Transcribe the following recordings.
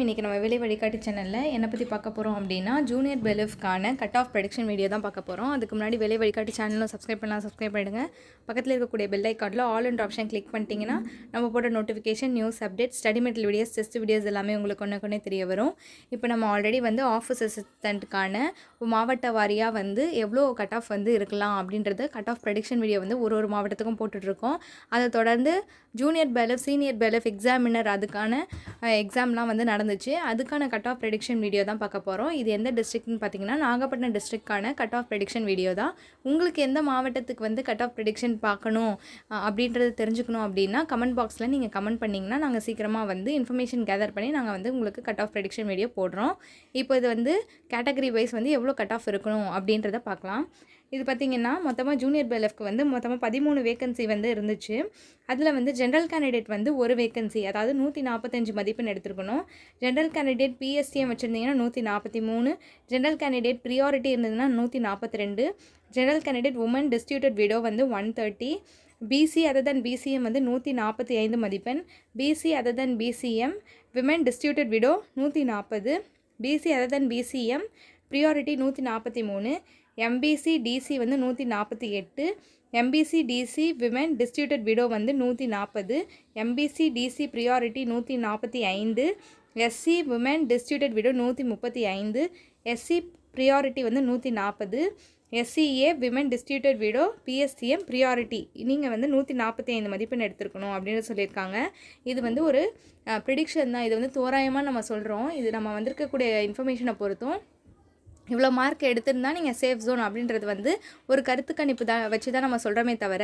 இன்றைக்கி நம்ம விலை வழிகாட்டி சேனலில் என்னை பற்றி பார்க்க போகிறோம் அப்படின்னா ஜூனியர் பெலிஃப்கான கட் ஆஃப் ப்ரெடிக்ஷன் வீடியோ தான் பார்க்க போகிறோம். அதுக்கு முன்னாடி விலை வழிகாட்டி சேனலும் சப்ஸ்கிரைப் பண்ணிடுங்க. பக்கத்தில் இருக்கக்கூடிய பெல் ஐக்கானில் ஆல் என்ற ஆப்ஷன் கிளிக் பண்ணிட்டீங்கன்னா நம்ம போட்ட notification, news update, study material videos, test videos எல்லாமே உங்களுக்கு ஒன்று தெரிய வரும். இப்போ நம்ம ஆல்ரெடி ஆஃபீஸ் அசிஸ்டண்ட்டுக்கான மாவட்ட வாரியாக எவ்வளோ கட் ஆஃப் இருக்கலாம் அப்படின்றது கட் ஆஃப் ப்ரெடிக்ஷன் வீடியோ ஒரு மாவட்டத்துக்கும் போட்டுட்ருக்கோம். அதை தொடர்ந்து junior bailiff, senior bailiff examiner அதுக்கான எக்ஸாம்லாம் நடந்துச்சு. அதுக்கான கட் ஆஃப் ப்ரெடிக்ஷன் வீடியோ தான் பார்க்க போகிறோம். இது எந்த டிஸ்ட்ரிக்ட்னு பார்த்தீங்கன்னா நாகப்பட்டினம் டிஸ்ட்ரிக்ட்கான கட் ஆஃப் ப்ரெடிக்ஷன் வீடியோ தான். உங்களுக்கு எந்த மாவட்டத்துக்கு கட் ஆஃப் ப்ரெடிக்ஷன் பார்க்கணும் அப்படின்றது தெரிஞ்சுக்கணும் அப்படின்னா கமெண்ட் பாக்ஸில் நீங்கள் கமெண்ட் பண்ணிங்கன்னா நாங்கள் சீக்கிரமாக இன்ஃபர்மேஷன் கேதர் பண்ணி நாங்கள் உங்களுக்கு கட் ஆஃப் ப்ரெடிக்ஷன் வீடியோ போடுறோம். இப்போ இது கேட்டகரி வைஸ் எவ்வளோ கட் ஆஃப் இருக்கணும் அப்படின்றத பார்க்கலாம். இது பார்த்திங்கன்னா மொத்தமாக ஜூனியர் பெலிஃப்க்கு மொத்தமாக 13 வேக்கன்சி இருந்துச்சு. அதில் ஜென்ரல் கேண்டிடேட் ஒரு வேக்கன்சி, அதாவது 145 மதிப்பெண் எடுத்துருக்கணும். ஜென்ரல் கேண்டிடேட் பிஎஸ்டிஎம் வச்சுருந்தீங்கன்னா 143, ஜென்ரல் கேண்டிடேட் ப்ரியாரிட்டி இருந்ததுன்னா 142, general candidate women distributed widow 130, BC other than BCM 145 மதிப்பெண், BC other than BCM women distributed widow 140, BC other than BCM priority 143, MBC DC 148, MBC DC women distributed widow 140, MBC DC priority 145, SC women distributed widow 135, SC priority 140, SCA women distributed widow BSCM priority நீங்கள் 145 மதிப்பெண் எடுத்துருக்கணும் அப்படின்னு சொல்லியிருக்காங்க. இது ஒரு prediction தான். இது தோராயமாக நம்ம சொல்கிறோம். இது நம்ம வந்திருக்கக்கூடிய இன்ஃபர்மேஷனை பொறுத்தும் இவ்வளோ மார்க் எடுத்திருந்தால் நீங்கள் சேஃப் ஜோன் அப்படின்றது ஒரு கருத்து கணிப்பு தான் வச்சு தான் நம்ம சொல்கிறோமே தவிர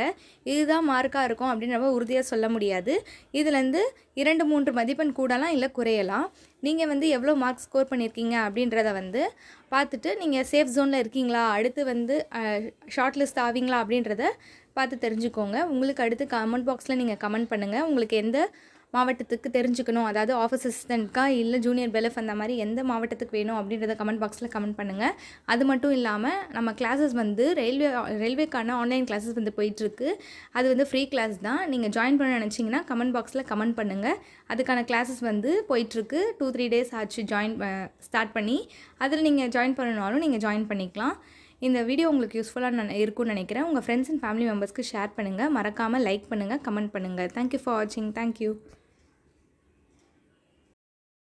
இதுதான் மார்க்காக இருக்கும் அப்படின்னு நம்ம உறுதியாக சொல்ல முடியாது. இதுலேருந்து 2-3 மதிப்பெண் கூடலாம் இல்லை குறையலாம். நீங்கள் எவ்வளோ மார்க் ஸ்கோர் பண்ணியிருக்கீங்க அப்படின்றத பார்த்துட்டு நீங்கள் சேஃப் ஜோனில் இருக்கீங்களா, அடுத்து ஷார்ட் லிஸ்ட் ஆவீங்களா அப்படின்றத பார்த்து தெரிஞ்சுக்கோங்க. உங்களுக்கு அடுத்து கமெண்ட் பாக்ஸில் நீங்கள் கமெண்ட் பண்ணுங்கள். உங்களுக்கு எந்த மாவட்டத்துக்கு தெரிஞ்சுக்கணும், அதாவது ஆஃபீஸ் அசிஸ்டண்ட்க்கா இல்லை ஜூனியர் பெலிஃப் அந்த மாதிரி எந்த மாவட்டத்துக்கு வேணும் அப்படின்றத கமெண்ட் பாக்ஸில் கமெண்ட் பண்ணுங்கள். அது மட்டும் இல்லாமல் நம்ம கிளாஸஸ் ரயில்வேக்கான ஆன்லைன் கிளாஸஸ் போயிட்டுருக்கு. அது ஃப்ரீ கிளாஸ் தான். நீங்கள் ஜாயின் பண்ண நினச்சிங்கன்னா கமெண்ட் பாக்ஸில் கமெண்ட் பண்ணுங்கள். அதுக்கான கிளாஸஸ் போயிட்டுருக்கு. 2-3 டேஸ் ஆச்சு ஸ்டார்ட் பண்ணி. அதில் நீங்கள் ஜாயின் பண்ணனாலும் நீங்கள் ஜாயின் பண்ணிக்கலாம். இந்த வீடியோ உங்களுக்கு யூஸ்ஃபுல்லாக இருக்கும்னு நினைக்கிறேன். உங்கள் ஃப்ரெண்ட்ஸ் அண்ட் ஃபேமிலி மெம்பர்ஸ்க்கு ஷேர் பண்ணுங்கள். மறக்காமல் லைக் பண்ணுங்கள், கமெண்ட் பண்ணுங்கள். தேங்க்யூ ஃபார் வாட்சிங். தேங்க்யூ.